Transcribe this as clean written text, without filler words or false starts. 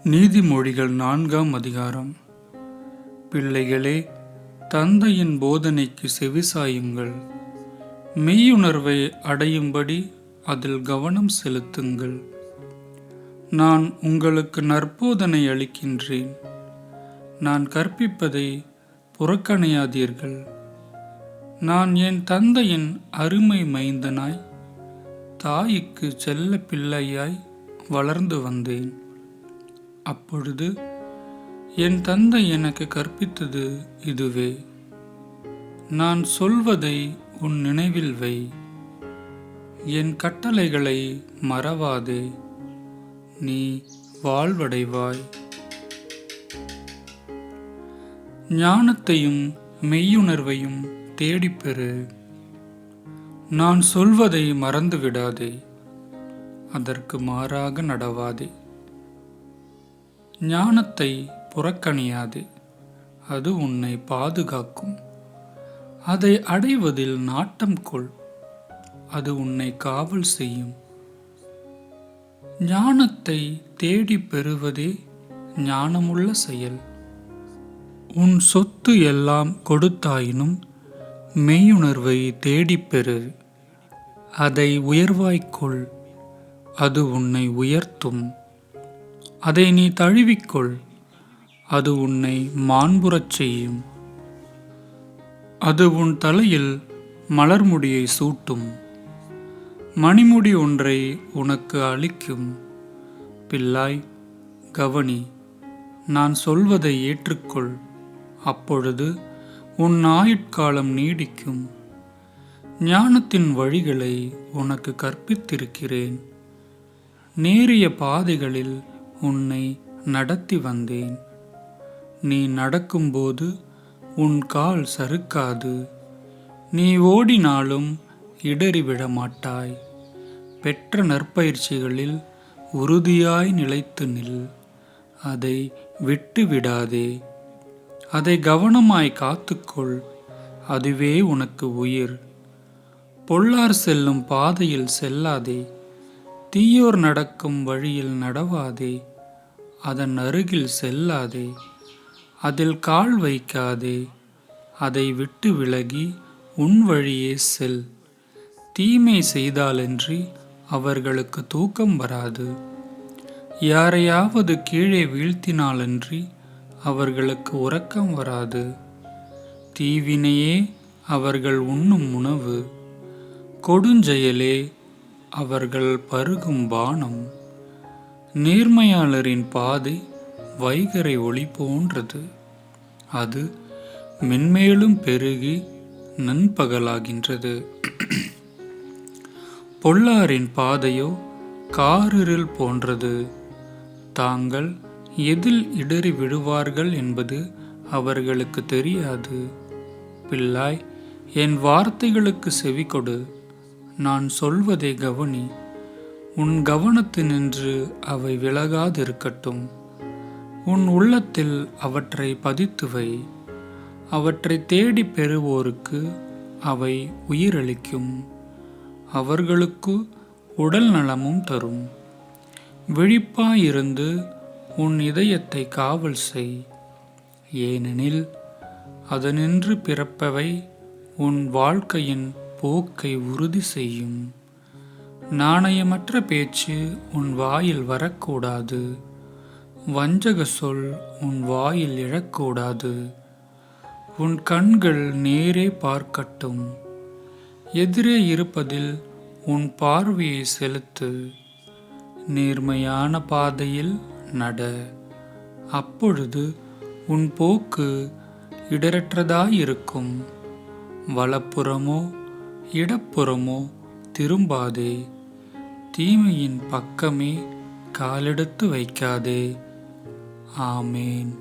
நீதிமொழிகள் 4ஆம் அதிகாரம். பிள்ளைகளே, தந்தையின் போதனைக்கு செவிசாயுங்கள். மெய்யுணர்வை அடையும்படி அதில் கவனம் செலுத்துங்கள். நான் உங்களுக்கு நற்போதனை அளிக்கின்றேன். நான் கற்பிப்பதை புறக்கணியாதீர்கள். நான் என் தந்தையின் அருமை மைந்தனாய், தாய்க்கு செல்ல பிள்ளையாய் வளர்ந்து வந்தேன். அப்பொழுது என் தந்தை எனக்கு கற்பித்தது இதுவே: நான் சொல்வதை உன் நினைவில் வை, என் கட்டளைகளை மறவாதே, நீ வாழ்வடைவாய். ஞானத்தையும் மெய்யுணர்வையும் தேடிப்பெறு. நான் சொல்வதை மறந்துவிடாதே, அதற்கு மாறாக நடவாதே. ஞானத்தை புறக்கணியாதே, அது உன்னை பாதுகாக்கும். அதை அடைவதில் நாட்டம் கொள், அது உன்னை காவல் செய்யும். ஞானத்தை தேடி பெறுவதே ஞானமுள்ள செயல். உன் சொத்து எல்லாம் கொடுத்தாயினும் மெய்யுணர்வை தேடிப்பெறு. அதை உயர்வாய்க்கொள், அது உன்னை உயர்த்தும். அதை நீ தழுவிக்கொள், அது உன்னை மாண்புறச் செய்யும். அது உன் தலையில் மலர்முடியை சூட்டும், மணிமுடி ஒன்றை உனக்கு அளிக்கும். பிள்ளாய், கவனி, நான் சொல்வதை ஏற்றுக்கொள், அப்பொழுது உன் ஆயுட்காலம் நீடிக்கும். ஞானத்தின் வழிகளை உனக்கு கற்பித்திருக்கிறேன். நேரிய பாதைகளில் உன்னை நடத்தி வந்தேன். நீ நடக்கும்போது உன் கால் சறுக்காது, நீ ஓடினாலும் இடறிவிட மாட்டாய். பெற்ற நற்பயிற்சிகளில் உறுதியாய் நிலைத்து நில், அதை விட்டு விடாதே. அதை கவனமாய் காத்துக்கொள், அதுவே உனக்கு உயிர். பொல்லார் செல்லும் பாதையில் செல்லாதே, தீயோர் நடக்கும் வழியில் நடவாதே. அதன் அருகில் செல்லாதே, அதில் கால் வைக்காதே. அதை விட்டு விலகி உன் வழியே செல். தீமை செய்தாலன்றி அவர்களுக்கு தூக்கம் வராது. யாரையாவது கீழே வீழ்த்தினாலன்றி அவர்களுக்கு உறக்கம் வராது. தீவினையே அவர்கள் உண்ணும் உணவு, கொடுஞ்செயலே அவர்கள் பருகும் பானம். நேர்மையாளரின் பாதை வைகறை ஒளி போன்றது, அது மென்மேலும் பெருகி நண்பகலாகின்றது. பொல்லாரின் பாதையோ காரிருள் போன்றது, தாங்கள் எதில் இடறி விழுவார்கள் என்பது அவர்களுக்கு தெரியாது. பிள்ளாய், என் வார்த்தைகளுக்கு செவிகொடு, நான் சொல்வதை கவனி. உன் கவனத்தினின்று அவை விலகாதிருக்கட்டும். உன் உள்ளத்தில் அவற்றை பதித்து வை. அவற்றை தேடி பெறுவோருக்கு அவை உயிரளிக்கும், அவர்களுக்கு உடல் நலமும் தரும். விழிப்பாயிருந்து உன் இதயத்தை காவல் செய், ஏனெனில் அதனின்று பிறப்பவை உன் வாழ்க்கையின் போக்கை உறுதி செய்யும். நாணயமற்ற பேச்சு உன் வாயில் வரக்கூடாது, வஞ்சக சொல் உன் வாயில் எழக்கூடாது. உன் கண்கள் நேரே பார்க்கட்டும், எதிரே இருப்பதில் உன் பார்வையை செலுத்து. நேர்மையான பாதையில் நட, அப்பொழுது உன் போக்கு இடரற்றதாயிருக்கும். வலப்புறமோ இடப்புறமோ திரும்பாதே, தீமையின் பக்கமே காலெடுத்து வைக்காதே. ஆமேன்.